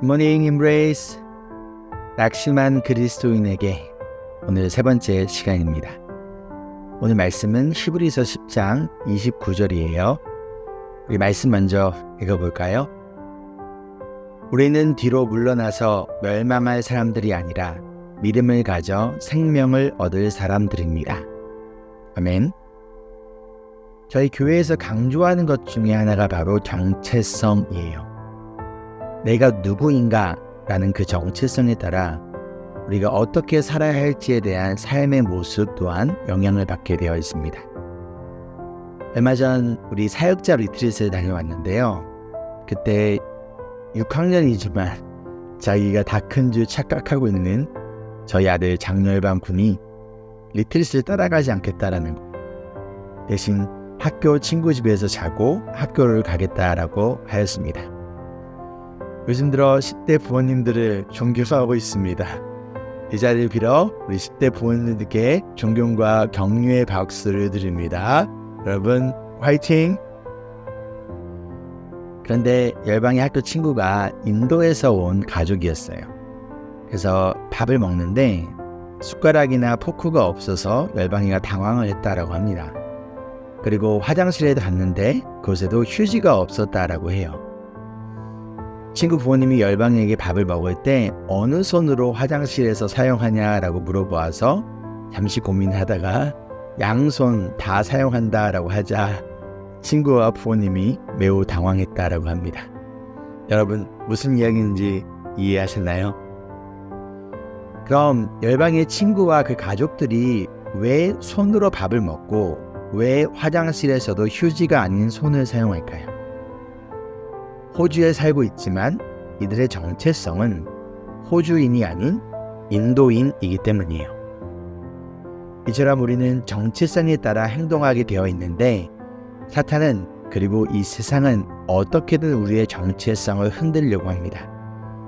굿모닝 임브레이스. 낙심한 그리스도인에게 오늘 세 번째 시간입니다. 오늘 말씀은 히브리서 10장 29절이에요. 우리 말씀 먼저 읽어볼까요? 우리는 뒤로 물러나서 멸망할 사람들이 아니라 믿음을 가져 생명을 얻을 사람들입니다. 아멘. 저희 교회에서 강조하는 것 중에 하나가 바로 정체성이에요. 내가 누구인가 라는 그 정체성에 따라 우리가 어떻게 살아야 할지에 대한 삶의 모습 또한 영향을 받게 되어 있습니다. 얼마 전 우리 사역자 리트릿을 다녀왔는데요. 그때 6학년이지만 자기가 다 큰 줄 착각하고 있는 저희 아들 장렬반 군이 리트릿을 따라가지 않겠다라는 거. 대신 학교 친구 집에서 자고 학교를 가겠다라고 하였습니다. 요즘 들어 10대 부모님들을 존경하고 있습니다. 이 자리를 빌어 우리 10대 부모님들께 존경과 격려의 박수를 드립니다. 여러분 화이팅! 그런데 열방의 학교 친구가 인도에서 온 가족이었어요. 그래서 밥을 먹는데 숟가락이나 포크가 없어서 열방이가 당황을 했다라고 합니다. 그리고 화장실에도 갔는데 그곳에도 휴지가 없었다라고 해요. 친구 부모님이 열방에게 밥을 먹을 때 어느 손으로 화장실에서 사용하냐라고 물어보아서 잠시 고민하다가 양손 다 사용한다라고 하자 친구와 부모님이 매우 당황했다라고 합니다. 여러분 무슨 이야기인지 이해하셨나요? 그럼 열방의 친구와 그 가족들이 왜 손으로 밥을 먹고 왜 화장실에서도 휴지가 아닌 손을 사용할까요? 호주에 살고 있지만 이들의 정체성은 호주인이 아닌 인도인이기 때문이에요. 이처럼 우리는 정체성에 따라 행동하게 되어 있는데 사탄은 그리고 이 세상은 어떻게든 우리의 정체성을 흔들려고 합니다.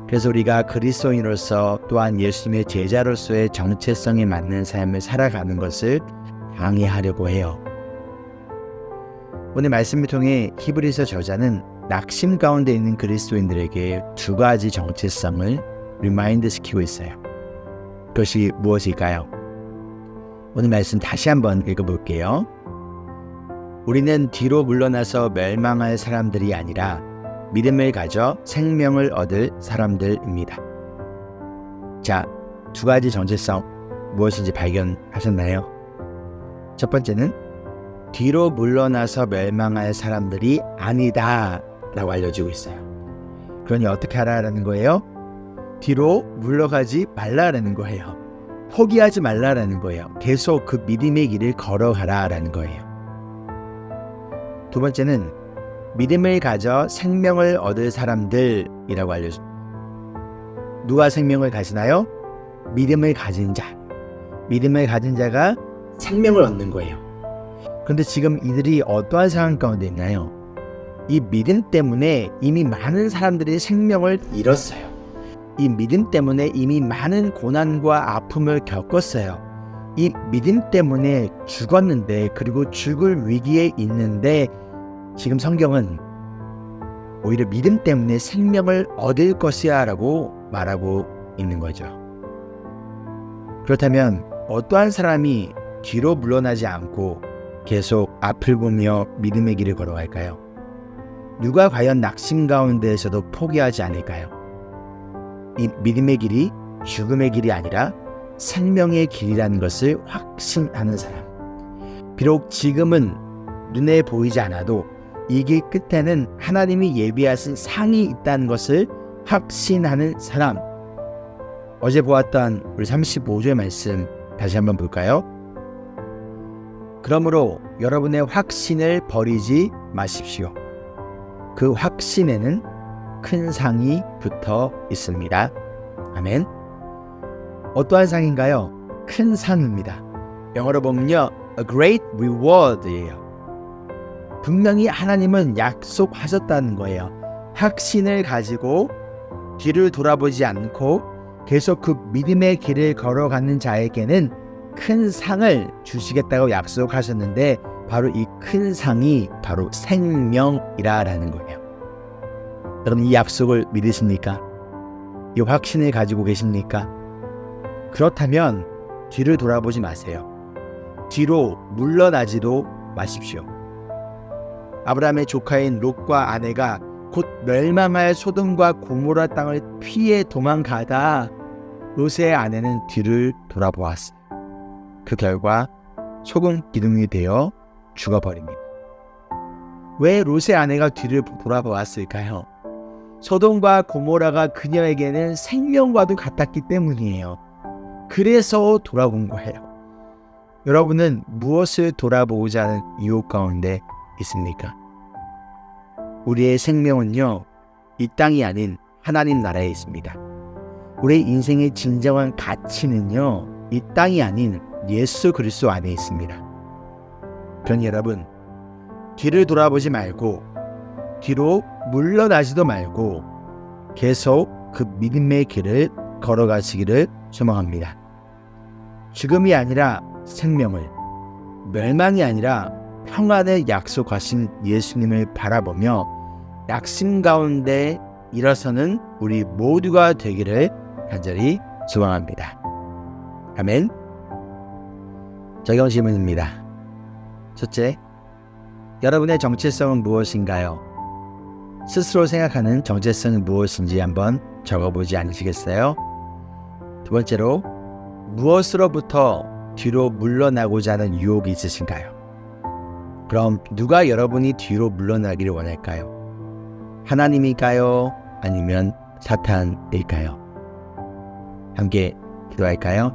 그래서 우리가 그리스도인으로서 또한 예수님의 제자로서의 정체성에 맞는 삶을 살아가는 것을 방해하려고 해요. 오늘 말씀을 통해 히브리서 저자는 낙심 가운데 있는 그리스도인들에게 두 가지 정체성을 리마인드 시키고 있어요. 그것이 무엇일까요? 오늘 말씀 다시 한번 읽어볼게요. 우리는 뒤로 물러나서 멸망할 사람들이 아니라 믿음을 가져 생명을 얻을 사람들입니다. 자, 두 가지 정체성 무엇인지 발견하셨나요? 첫 번째는 뒤로 물러나서 멸망할 사람들이 아니다 라고 알려지고 있어요. 그러니 어떻게 하라는 거예요? 뒤로 물러가지 말라라는 거예요. 포기하지 말라라는 거예요. 계속 그 믿음의 길을 걸어가라라는 거예요. 두 번째는 믿음을 가져 생명을 얻을 사람들이라고 알려줍니다. 누가 생명을 가지나요? 믿음을 가진 자. 믿음을 가진 자가 생명을 얻는 거예요. 그런데 지금 이들이 어떠한 상황 가운데 있나요? 이 믿음 때문에 이미 많은 사람들이 생명을 잃었어요. 이 믿음 때문에 이미 많은 고난과 아픔을 겪었어요. 이 믿음 때문에 죽었는데 그리고 죽을 위기에 있는데 지금 성경은 오히려 믿음 때문에 생명을 얻을 것이야 라고 말하고 있는 거죠. 그렇다면 어떠한 사람이 뒤로 물러나지 않고 계속 앞을 보며 믿음의 길을 걸어갈까요? 누가 과연 낙심 가운데에서도 포기하지 않을까요? 이 믿음의 길이 죽음의 길이 아니라 생명의 길이라는 것을 확신하는 사람. 비록 지금은 눈에 보이지 않아도 이 길 끝에는 하나님이 예비하신 상이 있다는 것을 확신하는 사람. 어제 보았던 우리 35절 말씀 다시 한번 볼까요? 그러므로 여러분의 확신을 버리지 마십시오. 그 확신에는 큰 상이 붙어 있습니다. 아멘. 어떠한 상인가요? 큰 상입니다. 영어로 보면요, a great reward예요. 분명히 하나님은 약속하셨다는 거예요. 확신을 가지고 뒤를 돌아보지 않고 계속 그 믿음의 길을 걸어가는 자에게는 큰 상을 주시겠다고 약속하셨는데 바로 이 큰 상이 바로 생명이라는 거예요. 여러분 이 약속을 믿으십니까? 이 확신을 가지고 계십니까? 그렇다면 뒤를 돌아보지 마세요. 뒤로 물러나지도 마십시오. 아브라함의 조카인 롯과 아내가 곧 멸망할 소돔과 고모라 땅을 피해 도망가다 롯의 아내는 뒤를 돌아보았어요. 그 결과 소금 기둥이 되어 죽어버립니다. 왜 롯의 아내가 뒤를 돌아보았을까요? 소돔과 고모라가 그녀에게는 생명과도 같았기 때문이에요. 그래서 돌아본 거예요. 여러분은 무엇을 돌아보고자 하는 유혹 가운데 있습니까? 우리의 생명은요, 이 땅이 아닌 하나님 나라에 있습니다. 우리의 인생의 진정한 가치는요, 이 땅이 아닌 예수 그리스도 안에 있습니다. 그러니 여러분, 뒤를 돌아보지 말고 뒤로 물러나지도 말고 계속 그 믿음의 길을 걸어가시기를 소망합니다. 죽음이 아니라 생명을, 멸망이 아니라 평안을 약속하신 예수님을 바라보며 낙심 가운데 일어서는 우리 모두가 되기를 간절히 소망합니다. 아멘. 적용 질문입니다. 첫째, 여러분의 정체성은 무엇인가요? 스스로 생각하는 정체성은 무엇인지 한번 적어보지 않으시겠어요? 두 번째로, 무엇으로부터 뒤로 물러나고자 하는 유혹이 있으신가요? 그럼 누가 여러분이 뒤로 물러나기를 원할까요? 하나님일까요? 아니면 사탄일까요? 함께 기도할까요?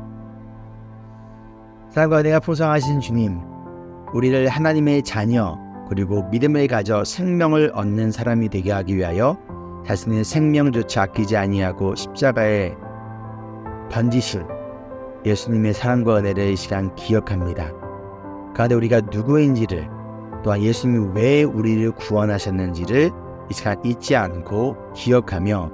사랑과 은혜가 풍성하신 주님, 우리를 하나님의 자녀 그리고 믿음을 가져 생명을 얻는 사람이 되게 하기 위하여 자신의 생명조차 아끼지 아니하고 십자가에 던지신 예수님의 사랑과 은혜를 이 시간 기억합니다. 그런데 우리가 누구인지를, 또한 예수님이 왜 우리를 구원하셨는지를 이 시간 잊지 않고 기억하며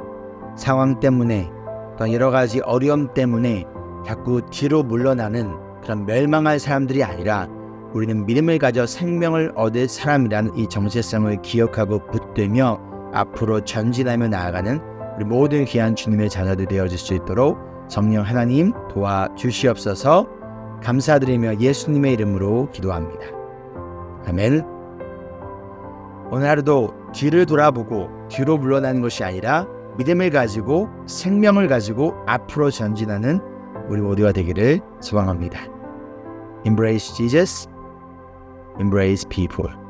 상황 때문에 또한 여러 가지 어려움 때문에 자꾸 뒤로 물러나는 그런 멸망할 사람들이 아니라 우리는 믿음을 가져 생명을 얻을 사람이라는 이 정체성을 기억하고 붙들며 앞으로 전진하며 나아가는 우리 모든 귀한 주님의 자녀들 되어질 수 있도록 성령 하나님 도와주시옵소서. 감사드리며 예수님의 이름으로 기도합니다. 아멘. 오늘 하루도 뒤를 돌아보고 뒤로 물러나는 것이 아니라 믿음을 가지고 생명을 가지고 앞으로 전진하는 우리 모두가 되기를 소망합니다. Embrace Jesus, embrace people.